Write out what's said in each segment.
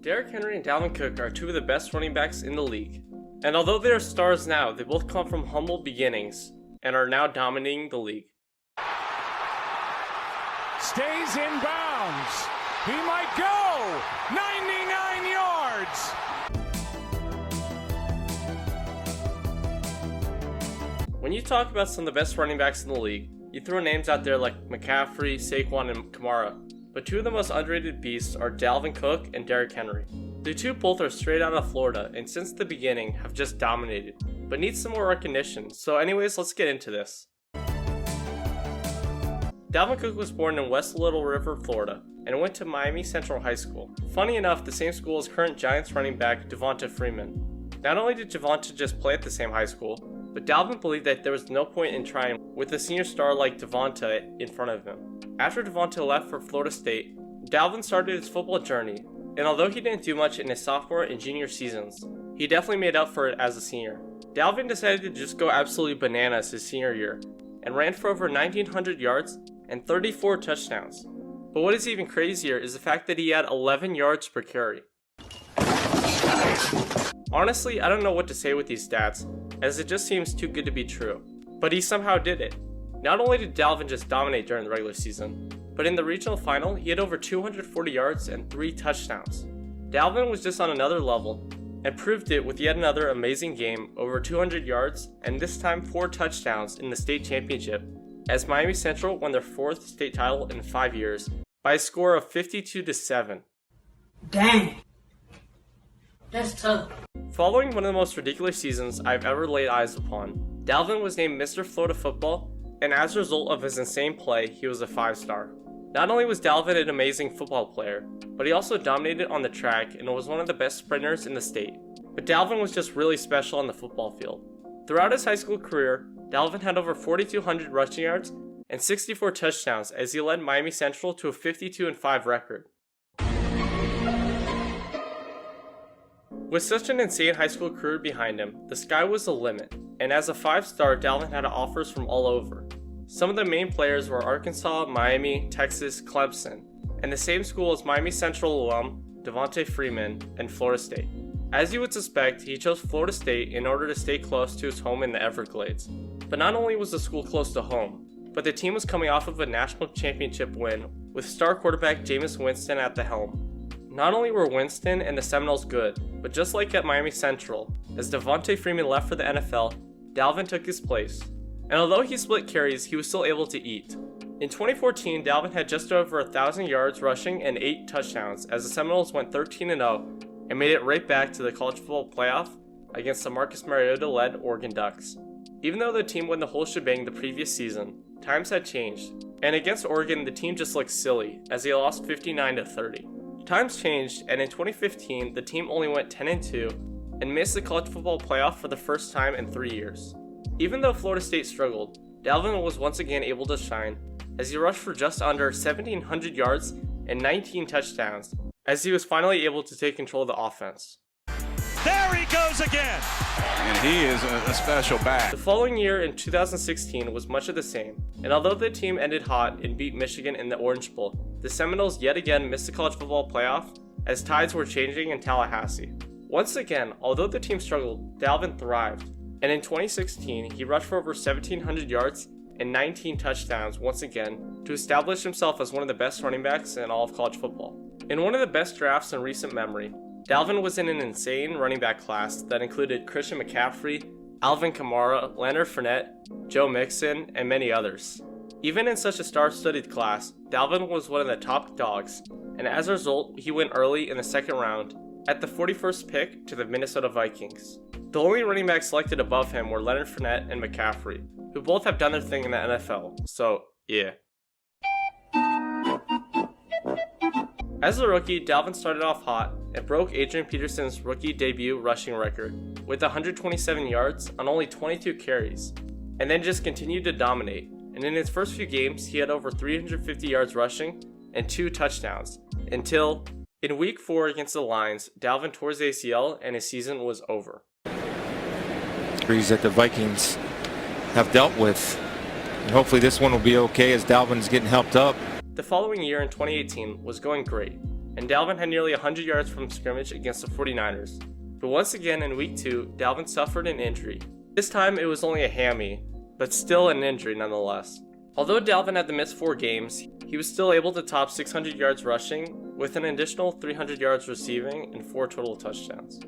Derrick Henry and Dalvin Cook are two of the best running backs in the league. And although they are stars now, they both come from humble beginnings and are now dominating the league. Stays in bounds. He might go 99 yards. When you talk about some of the best running backs in the league, you throw names out there like McCaffrey, Saquon, and Kamara. But two of the most underrated beasts are Dalvin Cook and Derrick Henry. The two both are straight out of Florida and since the beginning have just dominated, but need some more recognition. So anyways, let's get into this. Dalvin Cook was born in West Little River, Florida, and went to Miami Central High School. Funny enough, the same school as current Giants running back Devonta Freeman. Not only did Devonta just play at the same high school, but Dalvin believed that there was no point in trying with a senior star like Devonta in front of him. After Devonta left for Florida State, Dalvin started his football journey, and although he didn't do much in his sophomore and junior seasons, he definitely made up for it as a senior. Dalvin decided to just go absolutely bananas his senior year, and ran for over 1,900 yards and 34 touchdowns. But what is even crazier is the fact that he had 11 yards per carry. Honestly, I don't know what to say with these stats, as it just seems too good to be true. But he somehow did it. Not only did Dalvin just dominate during the regular season, but in the regional final, he had over 240 yards and 3 touchdowns. Dalvin was just on another level, and proved it with yet another amazing game, over 200 yards, and this time 4 touchdowns in the state championship, as Miami Central won their 4th state title in 5 years, by a score of 52-7. Dang! That's tough. Following one of the most ridiculous seasons I've ever laid eyes upon, Dalvin was named Mr. Florida Football, and as a result of his insane play, he was a 5-star. Not only was Dalvin an amazing football player, but he also dominated on the track and was one of the best sprinters in the state. But Dalvin was just really special on the football field. Throughout his high school career, Dalvin had over 4,200 rushing yards and 64 touchdowns as he led Miami Central to a 52-5 record. With such an insane high school career behind him, the sky was the limit, and as a 5-star, Dalvin had offers from all over. Some of the main players were Arkansas, Miami, Texas, Clemson, and the same school as Miami Central alum Devonta Freeman and Florida State. As you would suspect, he chose Florida State in order to stay close to his home in the Everglades. But not only was the school close to home, but the team was coming off of a national championship win with star quarterback Jameis Winston at the helm. Not only were Winston and the Seminoles good, but just like at Miami Central, as Devonta Freeman left for the NFL, Dalvin took his place. And although he split carries, he was still able to eat. In 2014, Dalvin had just over 1,000 yards rushing and 8 touchdowns as the Seminoles went 13-0 and made it right back to the college football playoff against the Marcus Mariota-led Oregon Ducks. Even though the team won the whole shebang the previous season, times had changed, and against Oregon the team just looked silly as they lost 59-30. Times changed, and in 2015 the team only went 10-2 and missed the college football playoff for the first time in 3 years. Even though Florida State struggled, Dalvin was once again able to shine as he rushed for just under 1,700 yards and 19 touchdowns as he was finally able to take control of the offense. There he goes again! And he is a special back. The following year in 2016 was much of the same, and although the team ended hot and beat Michigan in the Orange Bowl, the Seminoles yet again missed the college football playoff as tides were changing in Tallahassee. Once again, although the team struggled, Dalvin thrived, and in 2016 he rushed for over 1,700 yards and 19 touchdowns once again to establish himself as one of the best running backs in all of college football. In one of the best drafts in recent memory, Dalvin was in an insane running back class that included Christian McCaffrey, Alvin Kamara, Leonard Fournette, Joe Mixon, and many others. Even in such a star-studded class, Dalvin was one of the top dogs, and as a result, he went early in the 2nd round at the 41st pick to the Minnesota Vikings. The only running backs selected above him were Leonard Fournette and McCaffrey, who both have done their thing in the NFL, so yeah. As a rookie, Dalvin started off hot and broke Adrian Peterson's rookie debut rushing record with 127 yards on only 22 carries, and then just continued to dominate, and in his first few games he had over 350 yards rushing and 2 touchdowns, until, in week 4 against the Lions, Dalvin tore his ACL and his season was over. Injuries that the Vikings have dealt with, and hopefully this one will be okay as Dalvin's getting helped up. The following year in 2018 was going great, and Dalvin had nearly 100 yards from scrimmage against the 49ers. But once again in week 2, Dalvin suffered an injury. This time it was only a hammy, but still an injury nonetheless. Although Dalvin had to miss 4 games, he was still able to top 600 yards rushing with an additional 300 yards receiving and 4 total touchdowns.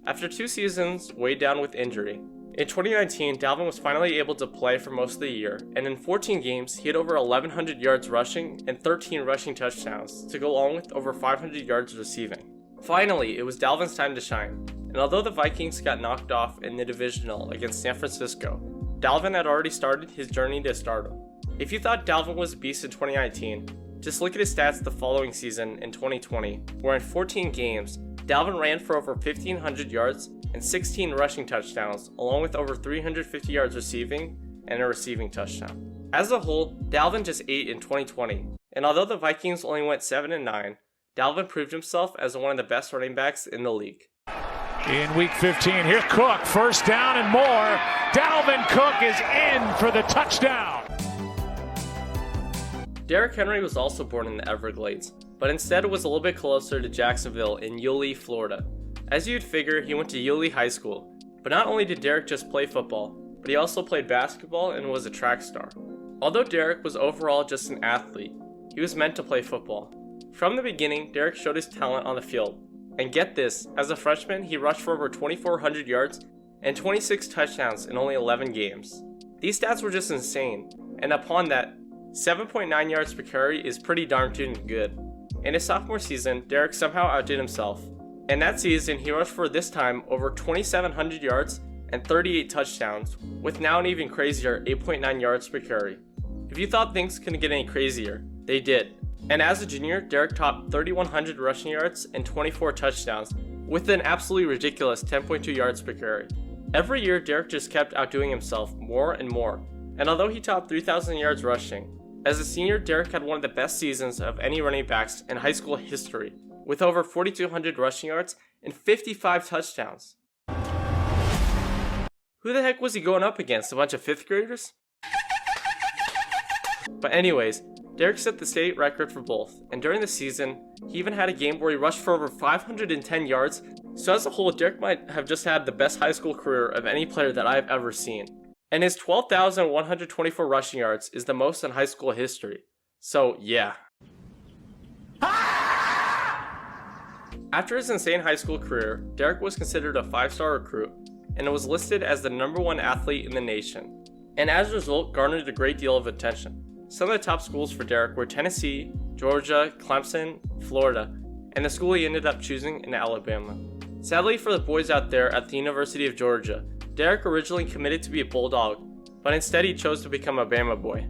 After 2 seasons weighed down with injury, in 2019, Dalvin was finally able to play for most of the year, and in 14 games, he had over 1,100 yards rushing and 13 rushing touchdowns to go along with over 500 yards receiving. Finally, it was Dalvin's time to shine, and although the Vikings got knocked off in the divisional against San Francisco, Dalvin had already started his journey to stardom. If you thought Dalvin was a beast in 2019, just look at his stats the following season in 2020, where in 14 games, Dalvin ran for over 1,500 yards and 16 rushing touchdowns, along with over 350 yards receiving and a receiving touchdown. As a whole, Dalvin just ate in 2020, and although the Vikings only went 7-9, Dalvin proved himself as one of the best running backs in the league. In week 15, here's Cook, first down and more. Dalvin Cook is in for the touchdown. Derrick Henry was also born in the Everglades, but instead was a little bit closer to Jacksonville in Yulee, Florida. As you'd figure, he went to Yulee High School, but not only did Derrick just play football, but he also played basketball and was a track star. Although Derrick was overall just an athlete, he was meant to play football. From the beginning, Derrick showed his talent on the field, and get this, as a freshman, he rushed for over 2,400 yards and 26 touchdowns in only 11 games. These stats were just insane, and upon that, 7.9 yards per carry is pretty darn good. In his sophomore season, Derrick somehow outdid himself. In that season, he rushed for this time over 2,700 yards and 38 touchdowns, with now an even crazier 8.9 yards per carry. If you thought things couldn't get any crazier, they did. And as a junior, Derrick topped 3,100 rushing yards and 24 touchdowns, with an absolutely ridiculous 10.2 yards per carry. Every year, Derrick just kept outdoing himself more and more, and although he topped 3,000 yards rushing, as a senior, Derrick had one of the best seasons of any running backs in high school history, with over 4,200 rushing yards and 55 touchdowns. Who the heck was he going up against? A bunch of 5th graders? But anyways, Derrick set the state record for both, and during the season, he even had a game where he rushed for over 510 yards, so as a whole, Derrick might have just had the best high school career of any player that I've ever seen. And his 12,124 rushing yards is the most in high school history. So, yeah. After his insane high school career, Derrick was considered a 5-star recruit, and was listed as the #1 athlete in the nation, and as a result garnered a great deal of attention. Some of the top schools for Derrick were Tennessee, Georgia, Clemson, Florida, and the school he ended up choosing in Alabama. Sadly for the boys out there at the University of Georgia, Derrick originally committed to be a Bulldog, but instead he chose to become a Bama boy.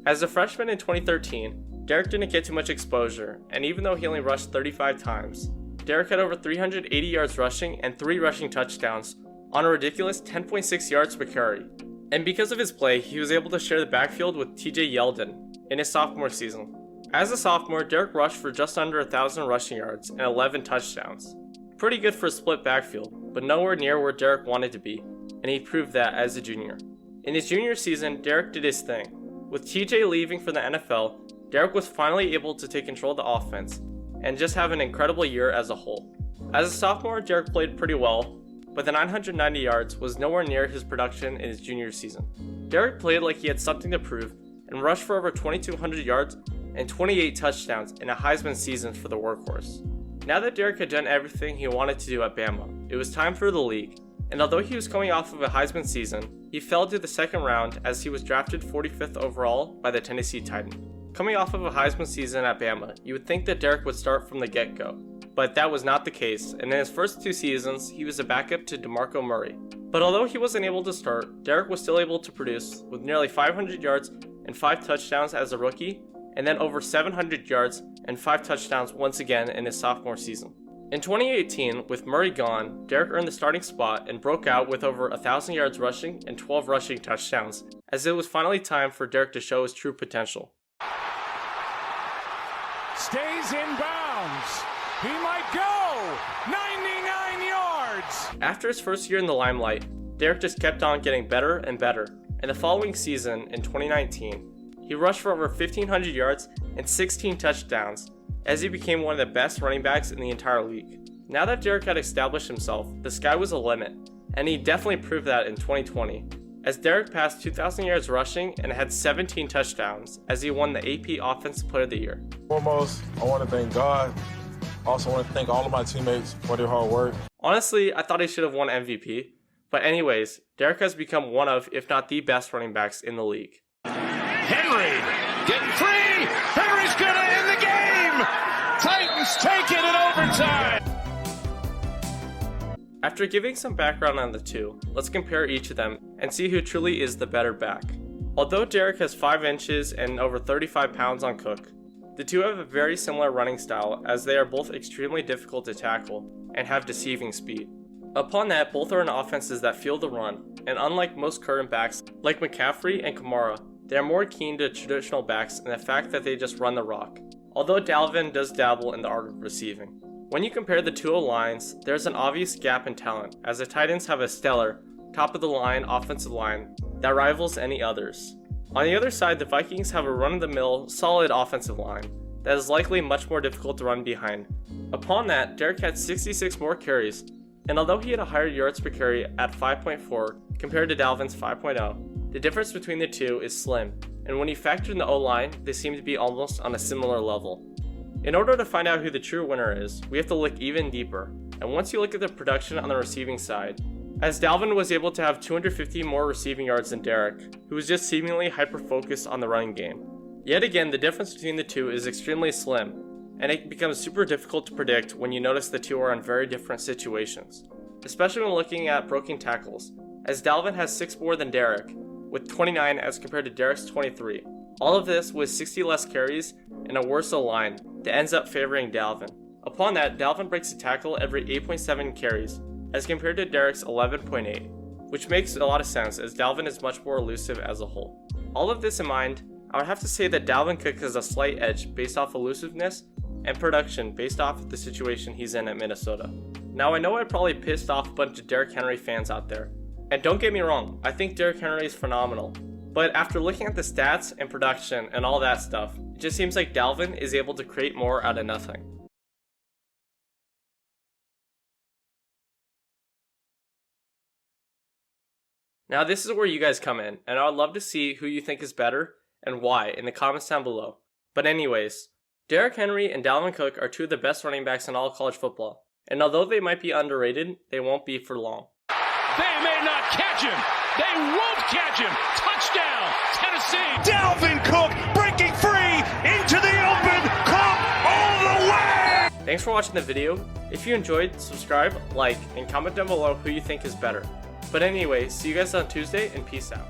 As a freshman in 2013, Derrick didn't get too much exposure, and even though he only rushed 35 times, Derrick had over 380 yards rushing and 3 rushing touchdowns on a ridiculous 10.6 yards per carry. And because of his play, he was able to share the backfield with TJ Yeldon in his sophomore season. As a sophomore, Derrick rushed for just under 1,000 rushing yards and 11 touchdowns. Pretty good for a split backfield, but nowhere near where Derrick wanted to be, and he proved that as a junior. In his junior season, Derrick did his thing. With TJ leaving for the NFL, Derrick was finally able to take control of the offense and just have an incredible year as a whole. As a sophomore, Derrick played pretty well, but the 990 yards was nowhere near his production in his junior season. Derrick played like he had something to prove and rushed for over 2,200 yards and 28 touchdowns in a Heisman season for the workhorse. Now that Derrick had done everything he wanted to do at Bama, it was time for the league, and although he was coming off of a Heisman season, he fell to the second round as he was drafted 45th overall by the Tennessee Titans. Coming off of a Heisman season at Bama, you would think that Derrick would start from the get-go, but that was not the case, and in his first 2 seasons, he was a backup to DeMarco Murray. But although he wasn't able to start, Derrick was still able to produce with nearly 500 yards and 5 touchdowns as a rookie, and then over 700 yards and 5 touchdowns once again in his sophomore season. In 2018, with Murray gone, Derrick earned the starting spot and broke out with over 1,000 yards rushing and 12 rushing touchdowns, as it was finally time for Derrick to show his true potential. Stays in bounds. He might go 99 yards. After his first year in the limelight, Derrick just kept on getting better and better, and the following season, in 2019, he rushed for over 1,500 yards and 16 touchdowns, as he became one of the best running backs in the entire league. Now that Derrick had established himself, the sky was a limit, and he definitely proved that in 2020, as Derrick passed 2,000 yards rushing and had 17 touchdowns as he won the AP Offensive Player of the Year. Foremost, I want to thank God. I also want to thank all of my teammates for their hard work. Honestly, I thought he should have won MVP, but anyways, Derrick has become one of, if not the best running backs in the league. Henry getting free. Henry's going to end the game. Titans take it in overtime. After giving some background on the two, let's compare each of them and see who truly is the better back. Although Derrick has 5 inches and over 35 pounds on Cook, the two have a very similar running style as they are both extremely difficult to tackle and have deceiving speed. Upon that, both are in offenses that feel the run, and unlike most current backs like McCaffrey and Kamara, they are more keen to traditional backs in the fact that they just run the rock, although Dalvin does dabble in the art of receiving. When you compare the two O-lines, there's an obvious gap in talent, as the Titans have a stellar, top-of-the-line offensive line that rivals any others. On the other side, the Vikings have a run-of-the-mill, solid offensive line that is likely much more difficult to run behind. Upon that, Derrick had 66 more carries, and although he had a higher yards per carry at 5.4 compared to Dalvin's 5.0, the difference between the two is slim, and when you factor in the O-line, they seem to be almost on a similar level. In order to find out who the true winner is, we have to look even deeper, and once you look at the production on the receiving side, as Dalvin was able to have 250 more receiving yards than Derrick, who was just seemingly hyper-focused on the running game. Yet again, the difference between the two is extremely slim, and it becomes super difficult to predict when you notice the two are in very different situations, especially when looking at broken tackles, as Dalvin has 6 more than Derrick, with 29 as compared to Derrick's 23. All of this with 60 less carries and a worse O-line that ends up favoring Dalvin. Upon that, Dalvin breaks a tackle every 8.7 carries, as compared to Derrick's 11.8, which makes a lot of sense as Dalvin is much more elusive as a whole. All of this in mind, I would have to say that Dalvin Cook has a slight edge based off elusiveness and production based off the situation he's in at Minnesota. Now I know I probably pissed off a bunch of Derrick Henry fans out there, and don't get me wrong, I think Derrick Henry is phenomenal, but after looking at the stats and production and all that stuff, it just seems like Dalvin is able to create more out of nothing. Now this is where you guys come in, and I would love to see who you think is better and why in the comments down below. But anyways, Derrick Henry and Dalvin Cook are two of the best running backs in all of college football, and although they might be underrated, they won't be for long. They may not catch him. They won't catch him. Touchdown, Tennessee. Dalvin Cook breaking free into the open. Cook all the way. Thanks for watching the video. If you enjoyed, subscribe, like, and comment down below who you think is better. But anyway, see you guys on Tuesday, and peace out.